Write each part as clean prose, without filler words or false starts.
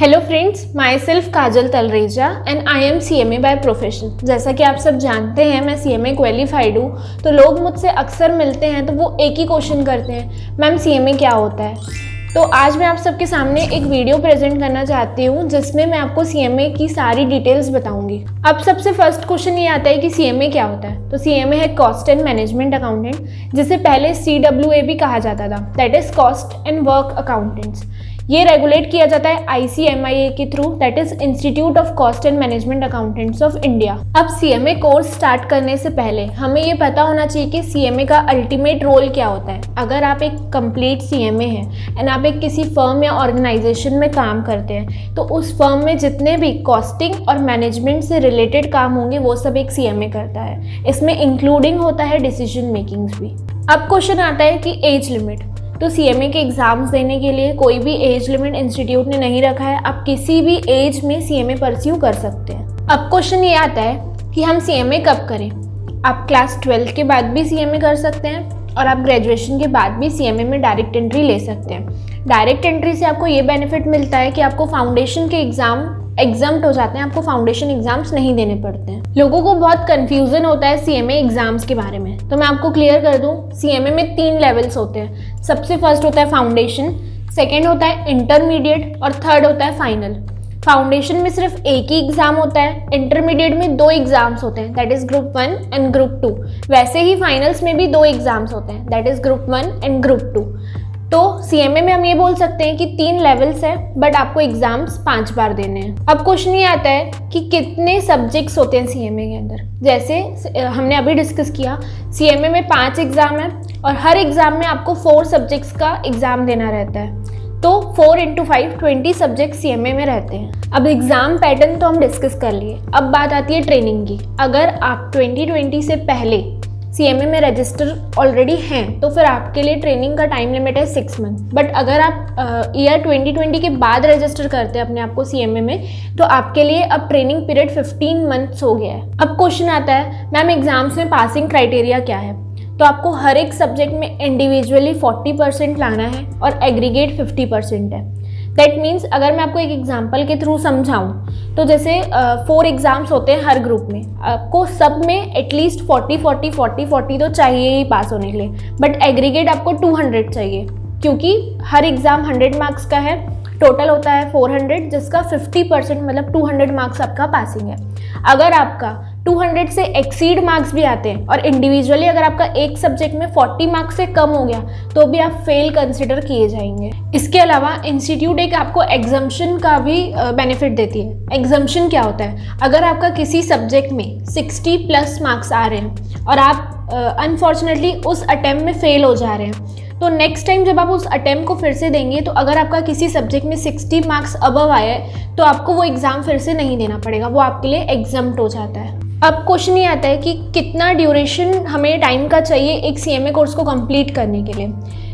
Hello friends, my self Kajal Talreja and I am CMA by profession. जैसा कि आप सब जानते हैं मैं CMA क्वालिफाइड हूँ। तो लोग मुझसे अक्सर मिलते हैं तो वो एक ही क्वेश्चन करते हैं, मैम CMA क्या होता है। तो आज मैं आप सबके सामने एक वीडियो प्रेजेंट करना चाहती हूँ जिसमें मैं आपको CMA की सारी डिटेल्स बताऊंगी। अब सबसे फर्स्ट क्वेश्चन ये आता है कि CMA क्या होता है। तो CMA है कॉस्ट एंड मैनेजमेंट अकाउंटेंट, जिसे पहले CWA भी कहा जाता था, that is cost and work accountants. ये रेगुलेट किया जाता है ICMIA के through, that is institute of cost and management accountants of India. अब CMA कोर्स स्टार्ट करने से पहले हमें ये पता होना चाहिए कि CMA का अल्टीमेट रोल क्या होता है। अगर आप एक कंप्लीट CMA हैं एंड आप एक किसी फर्म या ऑर्गेनाइजेशन में काम करते हैं तो उस फर्म में जितने भी कॉस्टिंग और मैनेजमेंट से रिलेटेड काम होंगे वो सब एक CMA करता है। इसमें इंक्लूडिंग होता है डिसीजन मेकिंग्स भी। अब क्वेश्चन आता है कि एज लिमिट। तो CMA के एग्ज़ाम्स देने के लिए कोई भी एज लिमिट इंस्टीट्यूट ने नहीं रखा है, आप किसी भी एज में CMA परस्यू कर सकते हैं। अब क्वेश्चन ये आता है कि हम CMA कब करें। आप क्लास 12 के बाद भी CMA कर सकते हैं और आप ग्रेजुएशन के बाद भी CMA में डायरेक्ट एंट्री ले सकते हैं। डायरेक्ट एंट्री से आपको ये बेनिफिट मिलता है कि आपको फाउंडेशन के एग्ज़ाम एग्जाम्प्ट हो जाते हैं, आपको फाउंडेशन एग्जाम्स नहीं देने पड़ते हैं। लोगों को बहुत कंफ्यूजन होता है CMA एग्जाम्स के बारे में, तो मैं आपको क्लियर कर दूं। CMA में 3 लेवल्स होते हैं। सबसे फर्स्ट होता है फाउंडेशन, सेकेंड होता है इंटरमीडिएट और थर्ड होता है फाइनल। फाउंडेशन में सिर्फ एक ही एग्जाम होता है, इंटरमीडिएट में 2 एग्जाम्स होते हैं, that is group 1 and group 2। वैसे ही फाइनल्स में भी 2 एग्जाम्स होते हैं, that is group 1 and group 2। तो CMA में हम ये बोल सकते हैं कि 3 लेवल्स है, बट आपको एग्जाम्स 5 बार देने हैं। अब क्वेश्चन ये आता है कि कितने सब्जेक्ट्स होते हैं CMA के अंदर। जैसे हमने अभी डिस्कस किया, CMA में 5 एग्जाम है और हर एग्जाम में आपको 4 सब्जेक्ट्स का एग्जाम देना रहता है। तो 4 × 5 20 सब्जेक्ट CMA में रहते हैं। अब एग्जाम पैटर्न तो हम डिस्कस कर लिए, अब बात आती है ट्रेनिंग की। अगर आप 2020 से पहले CMA में रजिस्टर ऑलरेडी हैं तो फिर आपके लिए ट्रेनिंग का टाइम लिमिट है 6 मंथ। बट अगर आप ईयर 2020 के बाद रजिस्टर करते हैं अपने आप को CMA में तो आपके लिए अब ट्रेनिंग पीरियड 15 मंथ्स हो गया है। अब क्वेश्चन आता है, मैम एग्जाम्स में पासिंग क्राइटेरिया क्या है। तो आपको हर एक सब्जेक्ट में इंडिविजुअली 40% लाना है और एग्रीगेट 50% है। दैट मीन्स अगर मैं आपको एक एग्जाम्पल के थ्रू समझाऊँ तो जैसे 4 एग्जाम्स होते हैं हर ग्रुप में, आपको सब में एटलीस्ट 40 तो चाहिए ही पास होने के लिए, बट एग्रीगेट आपको 200 चाहिए क्योंकि हर एग्ज़ाम 100 मार्क्स का है। टोटल होता है 400, जिसका 50% मतलब 200 मार्क्स आपका पासिंग है। अगर आपका 200 से एक्सीड मार्क्स भी आते हैं और इंडिविजुअली अगर आपका एक सब्जेक्ट में 40 मार्क्स से कम हो गया तो भी आप फेल कंसिडर किए जाएंगे। इसके अलावा इंस्टीट्यूट एक आपको एग्जम्पशन का भी बेनिफिट देती है। एग्जम्पशन क्या होता है, अगर आपका किसी सब्जेक्ट में 60+ मार्क्स आ रहे हैं और आप अनफॉर्चुनेटली उस अटेम्प्ट में फेल हो जा रहे हैं तो नेक्स्ट टाइम जब आप उस अटेम्प्ट को फिर से देंगे तो अगर आपका किसी सब्जेक्ट में 60 मार्क्स अबव आया है तो आपको वो एग्ज़ाम फिर से नहीं देना पड़ेगा, वो आपके लिए एग्जम्प्ट हो जाता है। अब क्वेश्चन ये आता है कि कितना ड्यूरेशन हमें टाइम का चाहिए एक CMA कोर्स को कंप्लीट करने के लिए।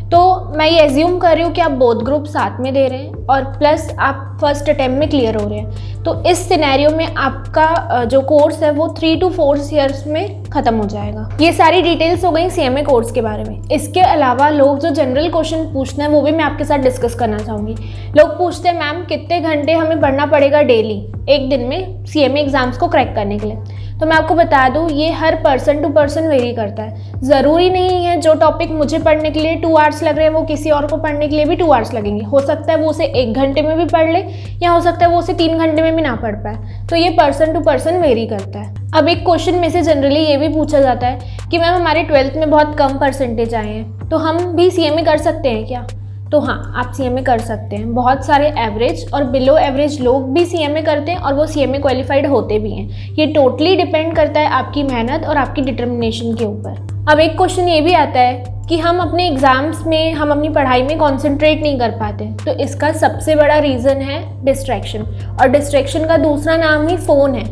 तो मैं ये एज्यूम कर रही हूँ कि आप बोथ ग्रुप साथ में दे रहे हैं और प्लस आप फर्स्ट अटेम्प्ट में क्लियर हो रहे हैं। तो इस सिनेरियो में आपका जो कोर्स है वो 3 to 4 ईयर्स में ख़त्म हो जाएगा। ये सारी डिटेल्स हो गई CMA कोर्स के बारे में। इसके अलावा लोग जो जनरल क्वेश्चन पूछते हैं वो भी मैं आपके साथ डिस्कस करना चाहूँगी। लोग पूछते हैं, मैम कितने घंटे हमें पढ़ना पड़ेगा डेली एक दिन में CMA एग्ज़ाम्स को क्रैक करने के लिए। तो मैं आपको बता दूं ये हर पर्सन टू पर्सन वेरी करता है। ज़रूरी नहीं है जो टॉपिक मुझे पढ़ने के लिए 2 आवर्स लग रहे हैं वो किसी और को पढ़ने के लिए भी 2 आवर्स लगेंगे। हो सकता है वो उसे 1 घंटे में भी पढ़ ले या हो सकता है वो उसे 3 घंटे में भी ना पढ़ पाए। तो ये पर्सन टू पर्सन वेरी करता है। अब एक क्वेश्चन में से जनरली ये भी पूछा जाता है कि मैम हमारे 12th में बहुत कम परसेंटेज आए हैं तो हम भी CMA कर सकते हैं क्या। तो हाँ, आप CMA कर सकते हैं। बहुत सारे एवरेज और बिलो एवरेज लोग भी CMA करते हैं और वो CMA क्वालिफाइड होते भी हैं। ये टोटली डिपेंड करता है आपकी मेहनत और आपकी डिटर्मिनेशन के ऊपर। अब एक क्वेश्चन ये भी आता है कि हम अपने एग्ज़ाम्स में हम अपनी पढ़ाई में कॉन्सेंट्रेट नहीं कर पाते, तो इसका सबसे बड़ा रीज़न है डिस्ट्रैक्शन। और डिस्ट्रैक्शन का दूसरा नाम ही फ़ोन है।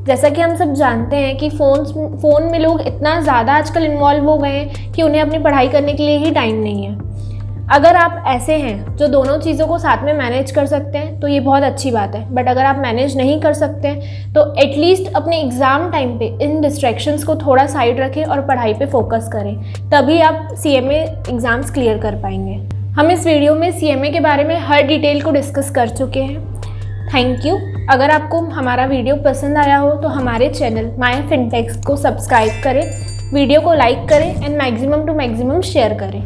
जैसा कि हम सब जानते हैं कि फ़ोन में लोग इतना ज़्यादा आजकल इन्वॉल्व हो गए हैं कि उन्हें अपनी पढ़ाई करने के लिए ही टाइम नहीं है। अगर आप ऐसे हैं जो दोनों चीज़ों को साथ में मैनेज कर सकते हैं तो ये बहुत अच्छी बात है। बट अगर आप मैनेज नहीं कर सकते हैं तो एटलीस्ट अपने एग्ज़ाम टाइम पे इन डिस्ट्रैक्शंस को थोड़ा साइड रखें और पढ़ाई पे फोकस करें, तभी आप CMA एग्ज़ाम्स क्लियर कर पाएंगे। हम इस वीडियो में CMA के बारे में हर डिटेल को डिस्कस कर चुके हैं। Thank you. अगर आपको हमारा वीडियो पसंद आया हो तो हमारे चैनल माय फिनटेक्स को सब्सक्राइब करें, वीडियो को लाइक करें and maximum to maximum share करें।